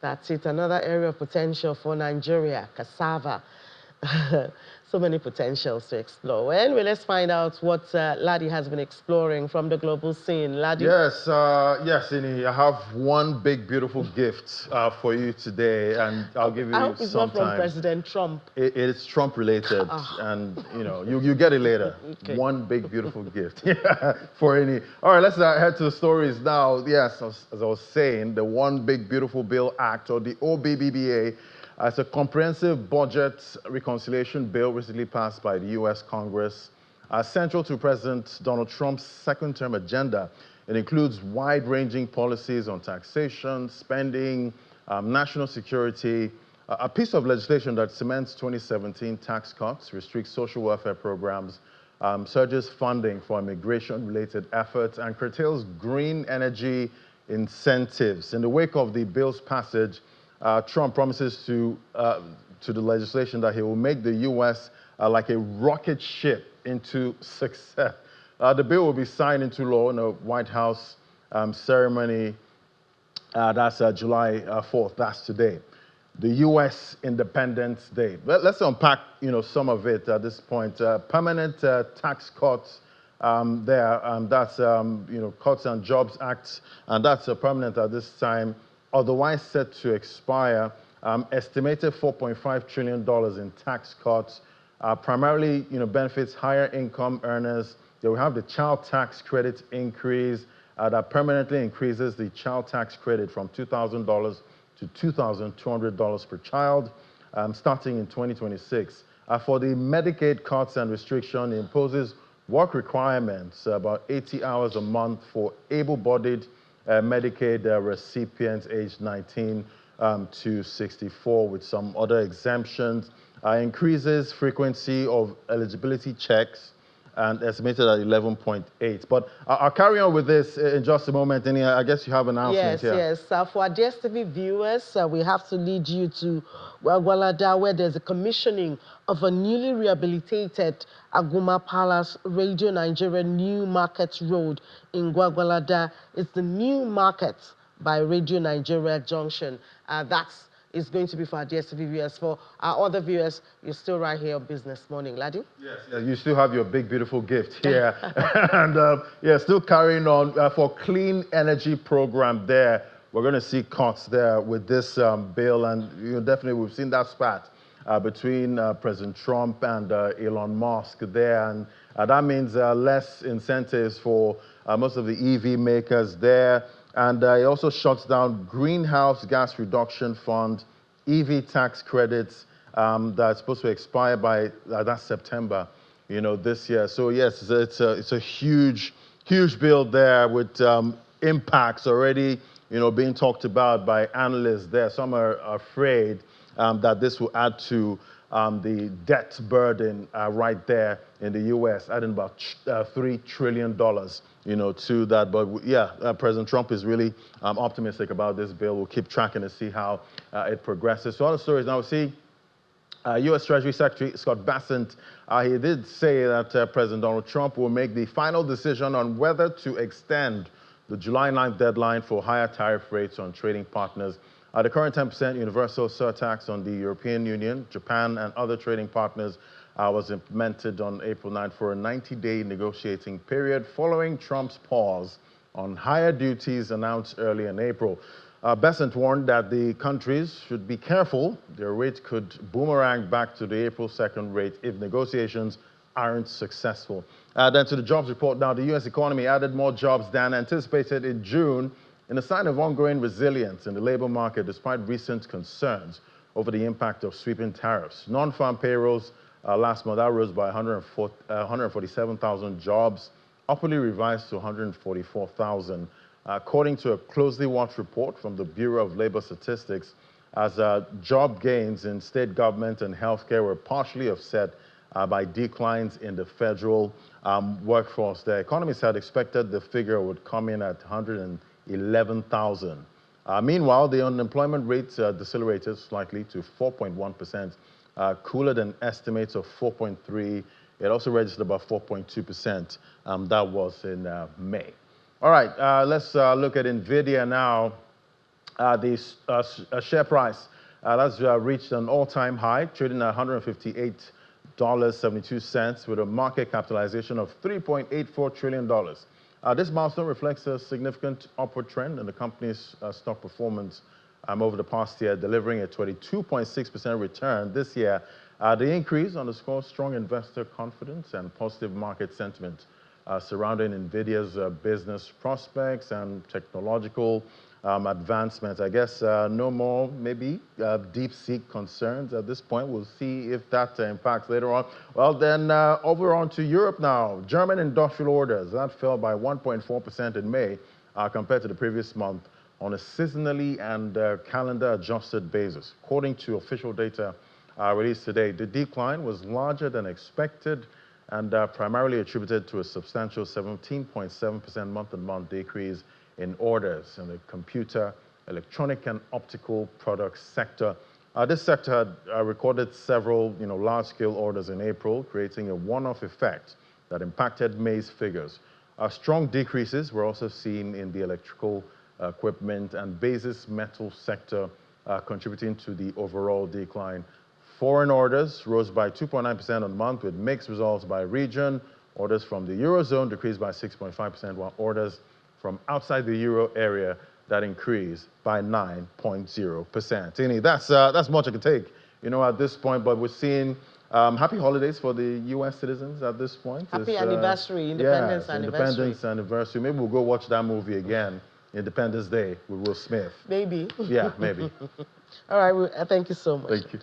That's it. Another area of potential for Nigeria, cassava. So many potentials to explore. Well, anyway, let's find out what Ladi has been exploring from the global scene. Ladi? Yes, yes, Ini, I have one big, beautiful gift for you today, and I'll give I you hope it's some not from time. President Trump. It is Trump related, and you get it later. Okay. One big, beautiful gift for Ini. All right, let's head to the stories now. Yes, as I was saying, the One Big Beautiful Bill Act, or the OBBBA, it's a comprehensive budget reconciliation bill recently passed by the U.S. Congress. Central to President Donald Trump's second-term agenda, it includes wide-ranging policies on taxation, spending, national security, a piece of legislation that cements 2017 tax cuts, restricts social welfare programs, surges funding for immigration-related efforts, and curtails green energy incentives. In the wake of the bill's passage, Trump promises to the legislation that he will make the U.S. Like a rocket ship into success. The bill will be signed into law in a White House ceremony. That's July 4th. That's today. The U.S. Independence Day. Let's unpack, some of it at this point. Permanent tax cuts. That's Cuts and Jobs Act, and that's permanent at this time. Otherwise set to expire, estimated $4.5 trillion in tax cuts, primarily benefits higher income earners. They will have the child tax credit increase that permanently increases the child tax credit from $2,000 to $2,200 per child, starting in 2026. For the Medicaid cuts and restriction, it imposes work requirements, about 80 hours a month for able-bodied Medicaid recipients aged 19 to 64, with some other exemptions, increases frequency of eligibility checks, and estimated at 11.8. But I'll carry on with this in just a moment. And I guess you have an announcement here. Yes. For our DSTV viewers, we have to lead you to Gwagwalada, where there's a commissioning of a newly rehabilitated Aguma Palace Radio Nigeria New Market Road in Gwagwalada. It's the New Market by Radio Nigeria Junction. That's is going to be for our DSTV viewers. For our other viewers, you're still right here on Business Morning. Ladi? Yes, you still have your big, beautiful gift here. And still carrying on for clean energy program there. We're going to see cuts there with this bill. And definitely we've seen that spat between President Trump and Elon Musk there. And that means less incentives for most of the EV makers there. And it also shuts down greenhouse gas reduction fund, EV tax credits that's supposed to expire by that September, this year. So yes, it's a huge bill there with impacts already, being talked about by analysts there. Some are afraid that this will add to the debt burden right there in the U.S., adding about $3 trillion, to that. But yeah, President Trump is really optimistic about this bill. We'll keep tracking to see how it progresses. So other stories now, we see U.S. Treasury Secretary Scott Bessent, he did say that President Donald Trump will make the final decision on whether to extend the July 9th deadline for higher tariff rates on trading partners. The current 10% universal surtax on the European Union, Japan, and other trading partners was implemented on April 9 for a 90-day negotiating period following Trump's pause on higher duties announced early in April. Bessent warned that the countries should be careful. Their rate could boomerang back to the April 2nd rate if negotiations aren't successful. Then to the jobs report now, the U.S. economy added more jobs than anticipated in June, in a sign of ongoing resilience in the labor market despite recent concerns over the impact of sweeping tariffs. Non-farm payrolls last month rose by 147,000 jobs, upwardly revised to 144,000. According to a closely watched report from the Bureau of Labor Statistics, as job gains in state government and healthcare were partially offset by declines in the federal workforce. The economists had expected the figure would come in at 111,000. Meanwhile, the unemployment rate decelerated slightly to 4.1%, cooler than estimates of 4.3%. It also registered about 4.2%. That was in May. All right, let's look at Nvidia now. The share price that's reached an all-time high, trading at $158.72 with a market capitalization of $3.84 trillion. This milestone reflects a significant upward trend in the company's stock performance over the past year, delivering a 22.6% return this year. The increase underscores strong investor confidence and positive market sentiment surrounding Nvidia's business prospects and technological advancements. I guess no more maybe deep-seek concerns at this point. We'll see if that impacts later on. Well, then over on to Europe now. German industrial orders, that fell by 1.4% in May compared to the previous month on a seasonally and calendar-adjusted basis. According to official data released today, the decline was larger than expected and primarily attributed to a substantial 17.7% month-on-month decrease in orders in the computer, electronic, and optical products sector. This sector had recorded several large-scale orders in April, creating a one-off effect that impacted May's figures. Strong decreases were also seen in the electrical equipment and basis metal sector, contributing to the overall decline. Foreign orders rose by 2.9% on month with mixed results by region. Orders from the Eurozone decreased by 6.5%, while orders from outside the Euro area that increased by 9.0%. Tini, that's much I can take, at this point, but we're seeing happy holidays for the U.S. citizens at this point. Happy anniversary, Independence anniversary. Independence anniversary. Maybe we'll go watch that movie again, Independence Day with Will Smith. Maybe. Yeah, maybe. All right, thank you so much. Thank you.